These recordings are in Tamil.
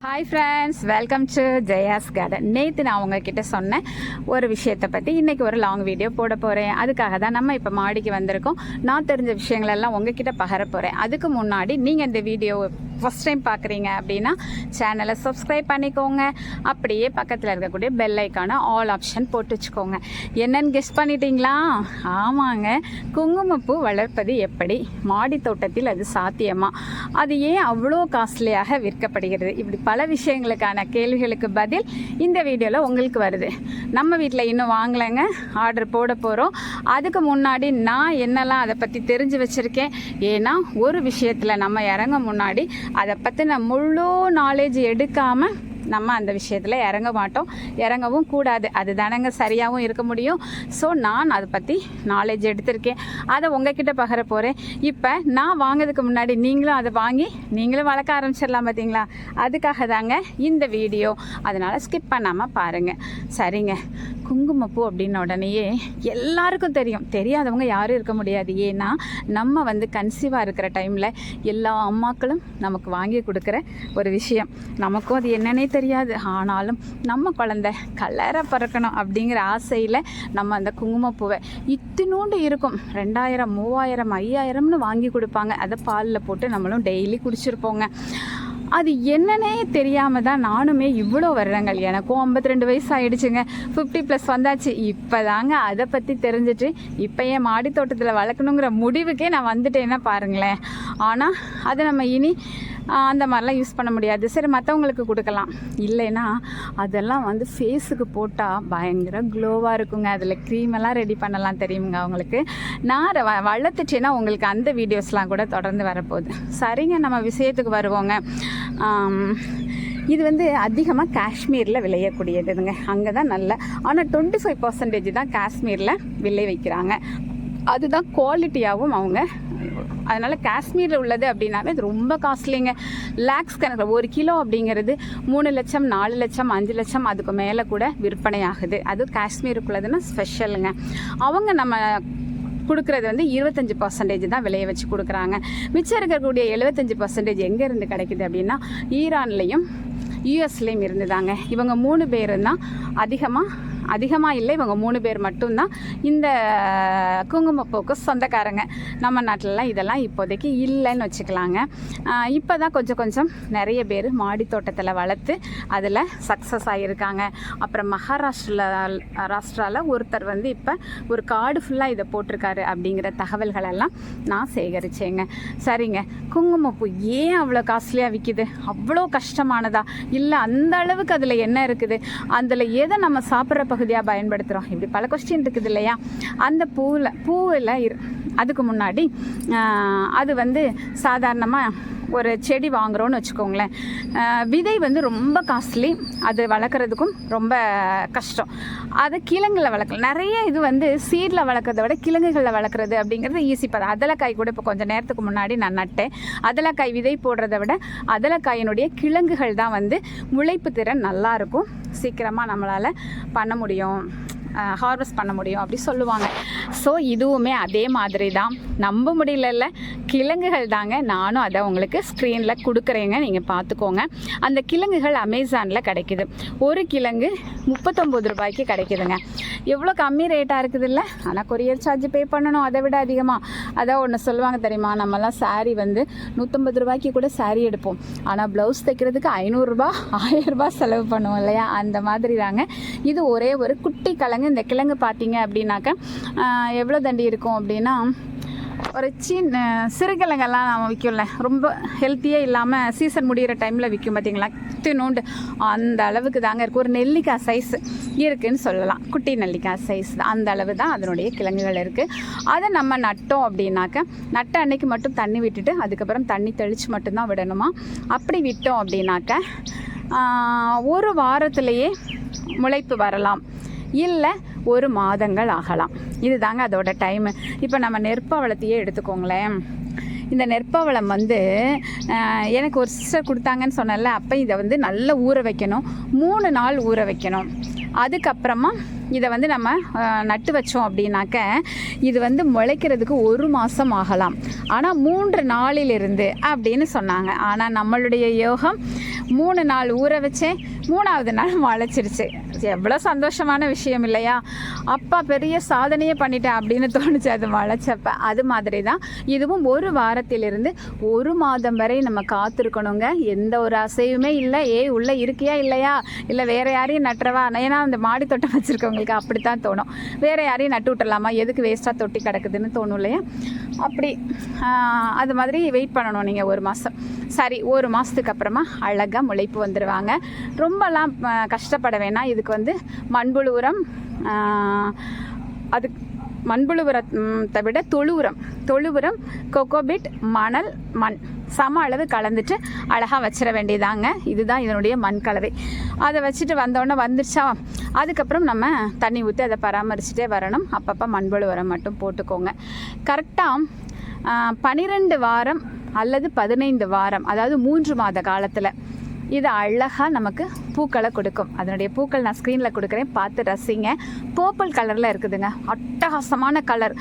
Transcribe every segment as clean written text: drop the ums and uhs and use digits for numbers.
Hi friends, welcome to Jaya's garden. நேற்று நான் உங்ககிட்ட சொன்னேன் ஒரு விஷயத்தை பற்றி இன்றைக்கி ஒரு லாங் வீடியோ போட போகிறேன். அதுக்காக தான் நம்ம இப்போ மாடிக்கு வந்திருக்கோம். நான் தெரிஞ்ச விஷயங்களெல்லாம் உங்ககிட்ட பகிர போகிறேன். அதுக்கு முன்னாடி நீங்கள் இந்த வீடியோ ஃபஸ்ட் டைம் பார்க்குறீங்க அப்படின்னா சேனலை சப்ஸ்கிரைப் பண்ணிக்கோங்க. அப்படியே பக்கத்தில் இருக்கக்கூடிய பெல் ஐக்கான ஆல் ஆப்ஷன் போட்டு வச்சுக்கோங்க. என்னென்னு கெஸ் பண்ணிட்டீங்களா? ஆமாங்க, குங்குமப்பூ வளர்ப்பது எப்படி, மாடி தோட்டத்தில் அது சாத்தியமா, அது ஏன் அவ்வளோ காஸ்ட்லியாக விற்கப்படுகிறது, இப்படி பல விஷயங்களுக்கான கேள்விகளுக்கு பதில் இந்த வீடியோவில் உங்களுக்கு வருது. நம்ம வீட்டில் இன்னும் வாங்கலைங்க, ஆர்டர் போட போகிறோம். அதுக்கு முன்னாடி நான் என்னெல்லாம் அதை பற்றி தெரிஞ்சு வச்சுருக்கேன். ஏன்னா ஒரு விஷயத்தில் நம்ம இறங்க முன்னாடி அதை பற்றின முழு நாலேஜ் எடுக்காமல் நம்ம அந்த விஷயத்தில் இறங்க மாட்டோம், இறங்கவும் கூடாது. அது தானங்க சரியாகவும் இருக்க முடியும். ஸோ நான் அதை பற்றி நாலேஜ் எடுத்திருக்கேன், அதை உங்ககிட்ட பகிர போகிறேன். இப்போ நான் வாங்கிறதுக்கு முன்னாடி நீங்களும் அதை வாங்கி நீங்களும் வளர்க்க ஆரம்பிச்சிடலாம். பார்த்தீங்களா? அதுக்காக தாங்க இந்த வீடியோ. அதனால் ஸ்கிப் பண்ணாமல் பாருங்கள். சரிங்க, குங்குமப்பூ அப்படின்ன உடனேயே எல்லாருக்கும் தெரியும், தெரியாதவங்க யாரும் இருக்க முடியாது. ஏன்னா நம்ம கன்சீவாக இருக்கிற டைமில் எல்லா அம்மாக்களும் நமக்கு வாங்கி கொடுக்குற ஒரு விஷயம். நமக்கும் அது என்னன்னே தெரியாது. ஆனாலும் நம்ம குழந்தை கலரை பறக்கணும் அப்படிங்கிற ஆசையில் நம்ம அந்த குங்குமப்பூவை இத்தினூண்டு இருக்கும், 2000, 3000, 5000ன்னு வாங்கி கொடுப்பாங்க. அதை பாலில் போட்டு நம்மளும் டெய்லி குடிச்சிருப்போங்க. அது என்னன்னே தெரியாமல் தான் நானுமே இவ்வளோ வருடங்கள், எனக்கும் 52 வயசு ஆகிடுச்சுங்க, 50+ வந்தாச்சு. இப்போ தாங்க அதை பற்றி தெரிஞ்சிட்டு இப்போ ஏன் மாடி தோட்டத்தில் வளர்க்கணுங்கிற முடிவுக்கே நான் வந்துட்டேன்னா பாருங்களேன். ஆனால் அதை நம்ம இனி அந்த மாதிரிலாம் யூஸ் பண்ண முடியாது. சரி, மற்றவங்களுக்கு கொடுக்கலாம். இல்லைன்னா அதெல்லாம் ஃபேஸுக்கு போட்டால் பயங்கர க்ளோவாக இருக்குங்க. அதில் க்ரீமெல்லாம் ரெடி பண்ணலாம், தெரியுங்க அவங்களுக்கு. நான் வளர்த்துட்டேன்னா உங்களுக்கு அந்த வீடியோஸ்லாம் கூட தொடர்ந்து வரப்போகுது. சரிங்க, நம்ம விஷயத்துக்கு வருவோங்க. இது அதிகமாக காஷ்மீரில் விளையக்கூடியதுங்க. அங்கே தான் நல்ல, ஆனால் 25% தான் காஷ்மீரில் விளை வைக்கிறாங்க. அதுதான் குவாலிட்டியாகவும் அவங்க. அதனால் காஷ்மீரில் உள்ளது அப்படின்னாவே இது ரொம்ப காஸ்ட்லிங்க. லேக்ஸ் கணக்கில் 1 கிலோ அப்படிங்கிறது 3 லட்சம், 4 லட்சம், 5 லட்சம், அதுக்கு மேலே கூட விற்பனை ஆகுது. அது காஷ்மீருக்குள்ளதுன்னா ஸ்பெஷலுங்க. அவங்க நம்ம கொடுக்குறது 25% தான் விளைய வச்சு கொடுக்குறாங்க. மிச்சம் இருக்கக்கூடிய 75% எங்கேருந்து கிடைக்குது அப்படின்னா ஈரான்லேயும் யூஎஸ்லேயும் இருந்துதாங்க. இவங்க 3 பேரும் தான் அதிகமாக இல்லை, இவங்க 3 பேர் மட்டும்தான் இந்த குங்குமப்பூக்கு சொந்தக்காரங்க. நம்ம நாட்டிலலாம் இதெல்லாம் இப்போதைக்கு இல்லைன்னு வச்சுக்கலாங்க. இப்போ தான் கொஞ்சம் கொஞ்சம் நிறைய பேர் மாடி தோட்டத்தில் வளர்த்து அதில் சக்ஸஸ் ஆகியிருக்காங்க. அப்புறம் மகாராஷ்டிராவில் ஒருத்தர் இப்போ ஒரு காடு ஃபுல்லாக இதை போட்டிருக்காரு அப்படிங்கிற தகவல்களெல்லாம் நான் சேகரித்தேங்க. சரிங்க, குங்குமப்பூ ஏன் அவ்வளோ காஸ்ட்லியாக விற்கிது? அவ்வளோ கஷ்டமானதா? இல்லை அந்த அளவுக்கு அதில் என்ன இருக்குது? அதில் எதை நம்ம சாப்பிட்ற பகுதியாக பயன்படுத்துகிறோம்? இப்படி பல கொஸ்டின் இருக்குது இல்லையா? அந்த பூவில் அதுக்கு முன்னாடி அது சாதாரணமாக ஒரு செடி வாங்குகிறோன்னு வச்சுக்கோங்களேன். விதை ரொம்ப காஸ்ட்லி, அது வளர்க்குறதுக்கும் ரொம்ப கஷ்டம். அதை கிழங்குல வளர்க்கலாம். நிறைய இது சீடில் வளர்க்குறத விட கிழங்குகளில் வளர்க்குறது அப்படிங்கிறது ஈஸி. இப்போ அதலக்காய் கூட இப்போ கொஞ்சம் நேரத்துக்கு முன்னாடி நான் நட்டேன். அதலக்காய் விதை போடுறத விட அதலக்காயினுடைய கிழங்குகள் தான் முளைப்பு திறன் நல்லாயிருக்கும், சீக்கிரமாக நம்மளால் பண்ண முடியும், ஹார்வெஸ்ட் பண்ண முடியும் அப்படி சொல்லுவாங்க. ஸோ இதுவுமே அதே மாதிரி தான். நம்ப முடியல, கிழங்குகள் தாங்க. நானும் அதை உங்களுக்கு ஸ்க்ரீனில் கொடுக்குறேங்க, நீங்கள் பார்த்துக்கோங்க. அந்த கிழங்குகள் அமேசானில் கிடைக்குது. ஒரு கிழங்கு 39 ரூபாய்க்கு கிடைக்குதுங்க. எவ்வளோ கம்மி ரேட்டாக இருக்குது இல்லை? ஆனால் கொரியர் சார்ஜ் பே பண்ணணும் அதை விட அதிகமாக. அதான் ஒன்று சொல்லுவாங்க தெரியுமா, நம்மலாம் சாரீ 150 ரூபாய்க்கு கூட சாரீ எடுப்போம், ஆனால் ப்ளவுஸ் தைக்கிறதுக்கு 500 ரூபா 1000 ரூபா செலவு பண்ணுவோம் இல்லையா? அந்த மாதிரி தாங்க இது. ஒரே ஒரு குட்டி கிழங்கு. இந்த கிழங்கு பார்த்தீங்க அப்படின்னாக்க எவ்வளோ தண்டி இருக்கும் அப்படின்னா, ஒரு சிறுகிழங்கெல்லாம் நம்ம விற்கும்ல, ரொம்ப ஹெல்த்தியே இல்லாமல் சீசன் முடிகிற டைமில் விற்கும் பார்த்தீங்களா, தினோண்டு அந்த அளவுக்கு தாங்க இருக்குது. ஒரு நெல்லிக்காய் சைஸ் இருக்குதுன்னு சொல்லலாம், குட்டி நெல்லிக்காய் சைஸ் தான். அந்த அளவு தான் அதனுடைய கிழங்குகள் இருக்குது. அதை நம்ம நட்டோம் அப்படின்னாக்க, நட்ட அன்னைக்கு மட்டும் தண்ணி விட்டுட்டு அதுக்கப்புறம் தண்ணி தெளித்து மட்டும்தான் விடணுமா. அப்படி விட்டோம் அப்படின்னாக்க 1 வாரத்திலேயே முளைப்பு வரலாம், இல்லை 1 மாதங்கள் ஆகலாம். இது தாங்க அதோட டைமு. இப்போ நம்ம நெற்பவளத்தையே எடுத்துக்கோங்களேன். இந்த நெற்பவளம் எனக்கு ஒரு சிஸ்டர் கொடுத்தாங்கன்னு சொன்னல. அப்போ இதை நல்லா ஊற வைக்கணும், 3 நாள் ஊற வைக்கணும். அதுக்கப்புறமா இதை நம்ம நட்டு வச்சோம் அப்படின்னாக்க இது முளைக்கிறதுக்கு 1 மாதம் ஆகலாம். ஆனால் 3 நாளிலிருந்து அப்படின்னு சொன்னாங்க. ஆனால் நம்மளுடைய யோகம் 3 நாள் ஊற வச்சேன், 3ஆவது நாள் முளைச்சிருச்சு. எவ்வளோ சந்தோஷமான விஷயம் இல்லையா? அப்பா பெரிய சாதனையே பண்ணிட்டேன் அப்படின்னு தோணுச்சு அது முளைச்சப்ப. அது மாதிரி தான் இதுவும் 1 வாரத்திலிருந்து 1 மாதம் வரை நம்ம காத்திருக்கணுங்க. எந்த ஒரு அசைவுமே இல்லை. உள்ளே இருக்கியா இல்லையா, இல்லை வேறு யாரையும் நட்டுறவா? ஏன்னா அந்த மாடி தோட்டம் வச்சுருக்கவங்களுக்கு அப்படி தான் தோணும். வேறு யாரையும் நட்டு விட்டுறலாமா, எதுக்கு வேஸ்ட்டாக தொட்டி கிடக்குதுன்னு தோணும் இல்லையா? அப்படி அது மாதிரி வெயிட் பண்ணணும் நீங்கள் 1 மாதம். சரி, 1 மாதத்துக்கு அப்புறமா அழகாக முளைப்பு வந்துடுவாங்க. ரொம்பலாம் கஷ்டப்பட வேணாம். இதுக்கு வந்து மண்புழு உரம், அது மண்புழு உரத்தை விட தொழு உரம், கொக்கோபிட், மணல், மண் சம அளவு கலந்துட்டு அழகாக வச்சிட வேண்டியதாங்க. இதுதான் இதனுடைய மண் கலவை. அதை வச்சுட்டு வந்தோடனே வந்துருச்சா, அதுக்கப்புறம் நம்ம தண்ணி ஊற்றி அதை பராமரிச்சுட்டே வரணும். அப்பப்போ மண்புழு உரம் மட்டும் போட்டுக்கோங்க. கரெக்டாக 12 வாரம் அல்லது 15 வாரம், அதாவது 3 மாத காலத்தில் இது அழகாக நமக்கு பூக்களை கொடுக்கும். அதனுடைய பூக்கள் நான் ஸ்க்ரீனில் கொடுக்குறேன், பார்த்து ரசிங்க. பர்பிள் கலரில் இருக்குதுங்க, அட்டகாசமான கலர்.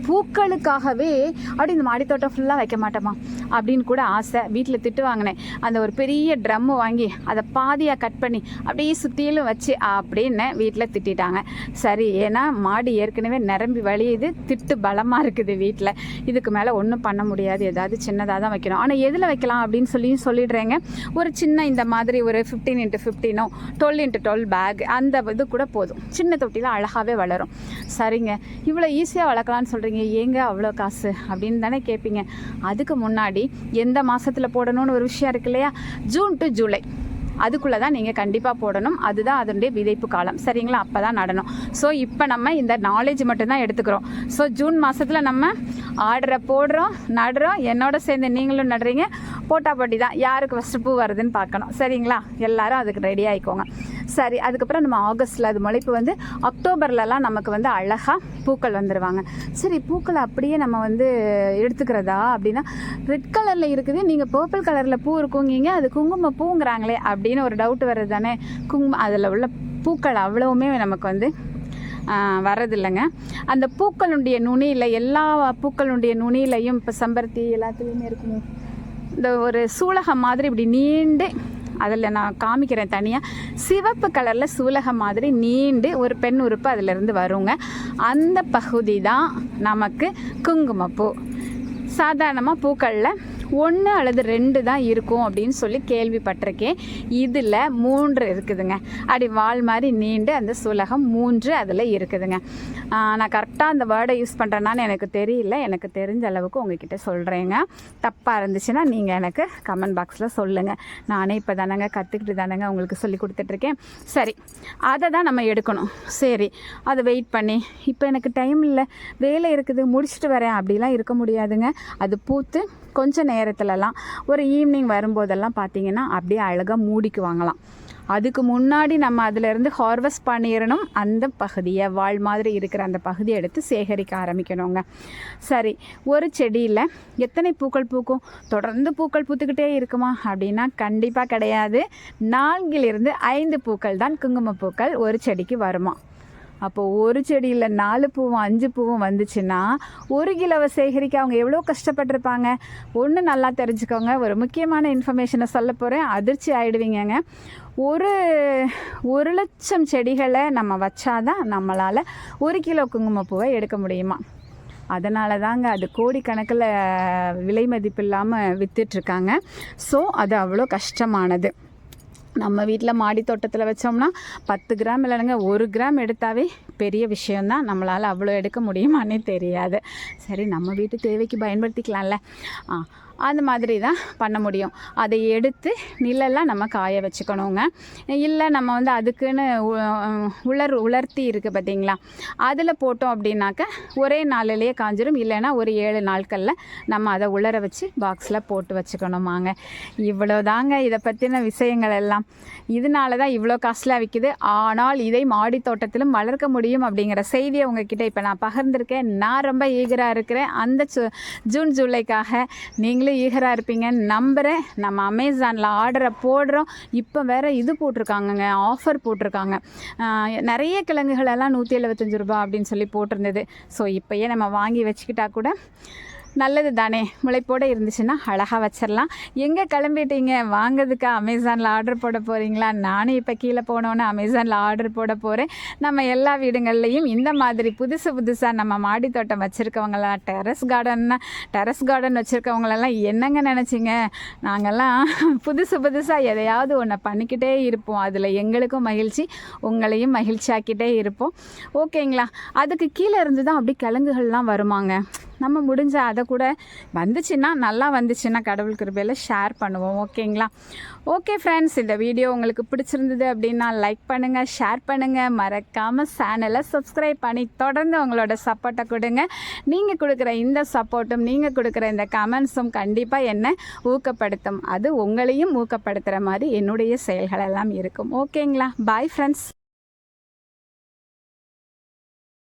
பூக்களுக்காகவே அப்படி இந்த மாடித்தோட்டம் ஃபுல்லாக வைக்க மாட்டோமா அப்படின்னு கூட ஆசை. வீட்டில் திட்டு வாங்கினேன். அந்த ஒரு பெரிய ட்ரம்மு வாங்கி அதை பாதியாக கட் பண்ணி அப்படியே சுற்றிலும் வச்சு அப்படின்னு வீட்டில் திட்டாங்க. சரி, ஏன்னா மாடி ஏற்கனவே நிரம்பி வழியுது, திட்டு பலமாக இருக்குது வீட்டில். இதுக்கு மேலே ஒன்றும் பண்ண முடியாது, ஏதாவது சின்னதாக தான் வைக்கணும். ஆனால் எதில் வைக்கலாம் அப்படின்னு சொல்லிடுறேங்க. ஒரு சின்ன இந்த மாதிரி ஒரு 15x15 12x12 பேக், அந்த இது கூட போதும். சின்ன தொட்டியில் அழகாகவே வளரும். சரிங்க, இவ்வளோ ஈஸியாக வளர்க்கலான்னு சொல்கிறீங்க, ஏங்க அவ்வளோ காசு அப்படின்னு தானே கேட்பீங்க. அதுக்கு முன்னாடி எந்த மாதத்தில் போடணும்னு ஒரு விஷயம் இருக்கு இல்லையா? ஜூன் டு ஜூலை அதுக்குள்ளே தான் நீங்கள் கண்டிப்பாக போடணும். அதுதான் அதனுடைய விதைப்பு காலம். சரிங்களா? அப்போ தான் நடணும். ஸோ இப்போ நம்ம இந்த நாலேஜ் மட்டும்தான் எடுத்துக்கிறோம். ஸோ ஜூன் மாதத்தில் நம்ம ஆர்டரை போடுறோம், நடுறோம். என்னோட சேர்ந்து நீங்களும் நடுறீங்க. போட்டி தான் யாருக்கு ஃபஸ்ட்டு பூ வருதுன்னு பார்க்கணும். சரிங்களா? எல்லாரும் அதுக்கு ரெடி ஆகிக்கோங்க. சரி, அதுக்கப்புறம் நம்ம ஆகஸ்ட்டில் அது முளைப்பு வந்து அக்டோபர்லலாம் நமக்கு வந்து அழகாக பூக்கள் வந்துடுவாங்க. சரி, பூக்களை அப்படியே நம்ம வந்து எடுத்துக்கிறதா அப்படின்னா, ரெட் கலரில் இருக்குது, நீங்கள் பர்பிள் கலரில் பூ இருக்குங்கீங்க, அது குங்கும பூங்கிறாங்களே அப்படின்னு ஒரு டவுட் வருது தானே. அதில் உள்ள பூக்கள் அவ்வளவுமே நமக்கு வந்து வர்றதில்லைங்க. அந்த பூக்களுடைய நுனியில், எல்லா பூக்களுடைய நுனியிலையும் இப்போ செம்பருத்தி எல்லாத்துலேயுமே இருக்கும் இந்த ஒரு சூலகம் மாதிரி இப்படி நீண்டு, அதில் நான் காமிக்கிறேன் தனியாக, சிவப்பு கலரில் சூலகம் மாதிரி நீண்டு ஒரு பெண் உறுப்பு அதிலிருந்து வருங்க. அந்த பகுதி தான் நமக்கு குங்குமப்பூ. சாதாரணமாக பூக்களில் 1 அல்லது 2 தான் இருக்கும் அப்படின்னு சொல்லி கேள்விப்பட்டிருக்கேன். இதில் 3 இருக்குதுங்க. அப்படி வால் மாதிரி நீண்டு அந்த சுலகம் 3 அதில் இருக்குதுங்க. நான் கரெக்டாக அந்த வேர்டை யூஸ் பண்ணுறேன்னான்னு எனக்கு தெரியல. எனக்கு தெரிஞ்ச அளவுக்கு உங்ககிட்ட சொல்கிறேங்க. தப்பாக இருந்துச்சுன்னா நீங்கள் எனக்கு கமெண்ட் பாக்ஸில் சொல்லுங்கள். நானே இப்போ தானேங்க கற்றுக்கிட்டு தானேங்க உங்களுக்கு சொல்லி கொடுத்துட்ருக்கேன். சரி, அதை தான் நம்ம எடுக்கணும். சரி, அதை வெயிட் பண்ணி இப்போ எனக்கு டைம் இல்லை, வேலை இருக்குது, முடிச்சுட்டு வரேன் அப்படிலாம் இருக்க முடியாதுங்க. அது பூத்து கொஞ்சம் நேரத்துலலாம் ஒரு ஈவினிங் வரும்போதெல்லாம் பார்த்திங்கன்னா அப்படியே அழகாக மூடிக்குவாங்களாம். அதுக்கு முன்னாடி நம்ம அதிலேருந்து ஹார்வெஸ்ட் பண்ணிடணும். அந்த பகுதியை, வால் மாதிரி இருக்கிற அந்த பகுதியை எடுத்து சேகரிக்க ஆரம்பிக்கணுங்க. சரி, ஒரு செடியில் எத்தனை பூக்கள் பூக்கும்? தொடர்ந்து பூக்கள் பூத்துக்கிட்டே இருக்குமா அப்படின்னா கண்டிப்பாக கிடையாது. 4 to 5 பூக்கள் தான் குங்குமப்பூக்கள் ஒரு செடிக்கு வருமா. அப்போது ஒரு செடியில் 4 பூவும் 5 பூவும் வந்துச்சுன்னா 1 கிலோவை சேகரிக்க அவங்க எவ்வளோ கஷ்டப்பட்டிருப்பாங்க. ஒன்று நல்லா தெரிஞ்சுக்கோங்க, ஒரு முக்கியமான இன்ஃபர்மேஷனை சொல்ல போகிறேன், அதிர்ச்சி ஆகிடுவீங்கங்க. 1,00,000 செடிகளை நம்ம வச்சாதான் நம்மளால் 1 கிலோ குங்குமப்பூவை எடுக்க முடியுமா. அதனால தாங்க அது கோடிக்கணக்கில் விலை மதிப்பு இல்லாமல் விற்றுட்ருக்காங்க. ஸோ அது அவ்வளோ கஷ்டமானது. நம்ம வீட்டில் மாடி தோட்டத்தில் வச்சோம்னா 10 கிராம் இல்லைங்க 1 கிராம் எடுத்தாவே பெரிய விஷயந்தான். நம்மளால் அவ்வளோ எடுக்க முடியுமானே தெரியாது. சரி, நம்ம வீட்டு தேவைக்கு பயன்படுத்திக்கலாம்ல. அந்த மாதிரி தான் பண்ண முடியும். அதை எடுத்து நிழலாம் நம்ம காய வச்சுக்கணுங்க. இல்லை நம்ம வந்து அதுக்குன்னு உலர்த்தி இருக்குது பார்த்திங்களா, அதில் போட்டோம் அப்படின்னாக்க ஒரே நாளிலேயே காஞ்சிரும். இல்லைன்னா ஒரு 7 நாட்களில் நம்ம அதை உலர வச்சு பாக்ஸில் போட்டு வச்சுக்கணுமாங்க. இவ்வளோதாங்க இதை பற்றின விஷயங்கள் எல்லாம். இதனால தான் இவ்வளோ காஸ்ட்லியாக விற்கிது. ஆனால் இதை மாடி தோட்டத்திலும் வளர்க்க முடியும் அப்படிங்கிற செய்தியை உங்ககிட்ட இப்போ நான் பகிர்ந்திருக்கேன். நான் ரொம்ப ஈகராக இருக்கிறேன். அந்த ஜூன் ஜூலைக்காக நீங்களும் ஈகராக இருப்பீங்கன்னு நம்புகிறேன். நம்ம அமேசானில் ஆர்டரை போடுறோம். இப்போ வேறு இது போட்டிருக்காங்கங்க, ஆஃபர் போட்டிருக்காங்க. நிறைய கிழங்குகள் எல்லாம் 175 ரூபா அப்படின்னு சொல்லி போட்டிருந்தது. ஸோ இப்போயே நம்ம வாங்கி வச்சுக்கிட்டா கூட நல்லது தானே, முளைப்போடு இருந்துச்சுன்னா அழகாக வச்சிடலாம். எங்கே கிளம்பிட்டீங்க? வாங்கிறதுக்கு அமேசானில் ஆர்டர் போட போகிறீங்களா? நானும் இப்போ கீழே போனோன்னே அமேசானில் ஆர்டர் போட போகிறேன். நம்ம எல்லா வீடுகள்லையும் இந்த மாதிரி புதுசாக நம்ம மாடி தோட்டம் வச்சுருக்கவங்களாம், டெரஸ் கார்டன் வச்சுருக்கவங்களெல்லாம் என்னங்க நினச்சிங்க? நாங்கள்லாம் புதுசாக எதையாவது ஒன்று பண்ணிக்கிட்டே இருப்போம். அதில் எங்களுக்கும் மகிழ்ச்சி, உங்களையும் மகிழ்ச்சியாக்கிட்டே இருப்போம். ஓகேங்களா? அதுக்கு கீழே இருந்து தான் அப்படி கிழங்குகள்லாம் வருமாங்க. நம்ம முடிஞ்ச அதை கூட நல்லா வந்துச்சுன்னா கடவுள் கிருபையில் ஷேர் பண்ணுவோம். ஓகேங்களா? ஓகே ஃப்ரெண்ட்ஸ், இந்த வீடியோ உங்களுக்கு பிடிச்சிருந்தது அப்படின்னா லைக் பண்ணுங்கள், ஷேர் பண்ணுங்கள், மறக்காமல் சேனலை சப்ஸ்கிரைப் பண்ணி தொடர்ந்து உங்களோட சப்போர்ட்டை கொடுங்க. நீங்கள் கொடுக்குற இந்த சப்போர்ட்டும் நீங்கள் கொடுக்குற இந்த கமெண்ட்ஸும் கண்டிப்பாக என்னை ஊக்கப்படுத்தும். அது உங்களையும் ஊக்கப்படுத்துகிற மாதிரி என்னுடைய செயல்கள் எல்லாம் இருக்கும். ஓகேங்களா? Bye friends.